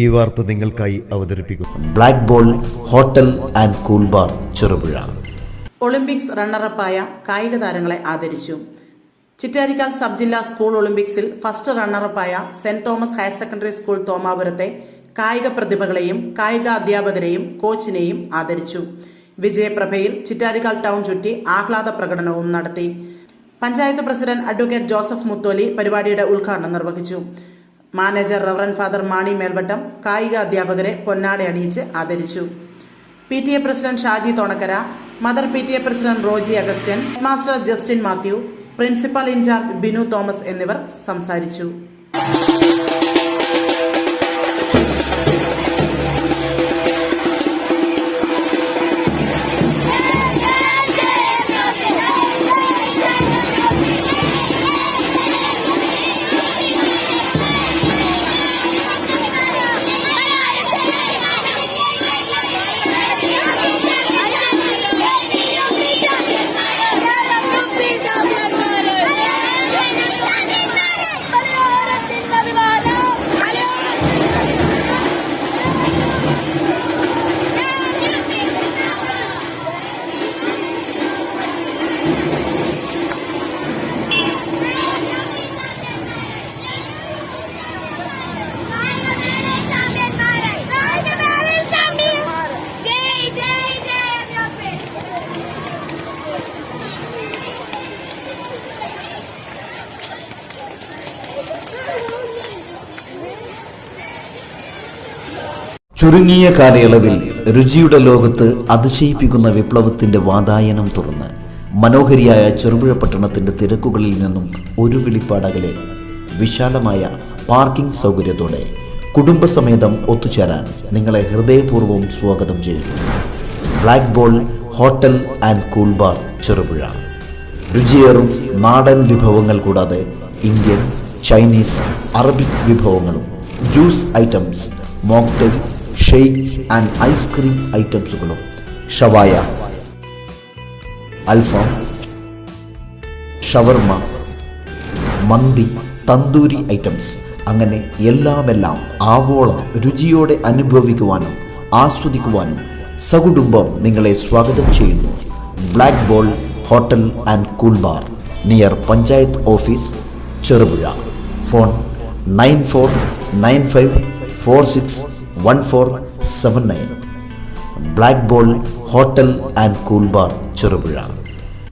ഈ വാർത്ത നിങ്ങൾക്കായി അവതരിപ്പിക്കുന്നു Black Ball Hotel and Cool Bar Cherupuzha. Olympics റണ്ണറപ്പായ കായിക താരങ്ങളെ ആദരിച്ചു. ചിറ്റാരിക്കാൽ സബ് ജില്ലാ സ്കൂൾ ഒളിമ്പിക്സിൽ ഫസ്റ്റ് റണ്ണറപ്പായ Saint Thomas Higher Secondary School തോമാപുരത്തെ കായിക പ്രതിഭകളെയും കായിക അധ്യാപകരെയും കോച്ചിനെയും ആദരിച്ചു. വിജയപ്രഭയിൽ ചിറ്റാരിക്കാൽ ടൗൺ ചുറ്റി ആഹ്ലാദ പ്രകടനവും നടത്തി. Panchayat president advocate Joseph Mutholi പരിപാടിയുടെ ഉദ്ഘാടനം നിർവഹിച്ചു. Manager reverend father Mani Melvattam കായിക അധ്യാപകരെ പൊന്നാട അണിയിച്ച് ആദരിച്ചു. PTA president Shaji Thonakkara, mother PTA president Roji Augustine, master Justin Mathew, principal in charge Binu Thomas എന്നിവർ സംസാരിച്ചു. ചുരുങ്ങിയ കാലയളവിൽ രുചിയുടെ ലോകത്ത് അതിശയിപ്പിക്കുന്ന വിപ്ലവത്തിന്റെ വാതായനം തുറന്ന് മനോഹരിയായ ചെറുപുഴ പട്ടണത്തിന്റെ തിരക്കുകളിൽ നിന്നും ഒരു വിളിപ്പാടകലെ വിശാലമായ പാർക്കിംഗ് സൗകര്യത്തോടെ കുടുംബസമേതം ഒത്തുചേരാൻ നിങ്ങളെ ഹൃദയപൂർവ്വം സ്വാഗതം ചെയ്യുന്നു. Black Ball Hotel and Cool Bar Cherupuzha. രുചിയേറും നാടൻ വിഭവങ്ങൾ കൂടാതെ ഇന്ത്യൻ, ചൈനീസ്, അറബിക് വിഭവങ്ങളും juice items, mocktail, shake and ice cream ഐറ്റംസുകളും, ഷവായ, അൽഫാം, ഷവർമ, മന്തി, തന്തൂരി ഐറ്റംസ്, അങ്ങനെ എല്ലാം ആവോളം രുചിയോടെ അനുഭവിക്കുവാനും ആസ്വദിക്കുവാനും സകുടുംബം നിങ്ങളെ സ്വാഗതം ചെയ്യുന്നു. Black Ball Hotel and Cool bar, near panchayat office, Cherupuzha. Phone 9495461479. Black Ball Hotel and Cool Bar Cherupuzha.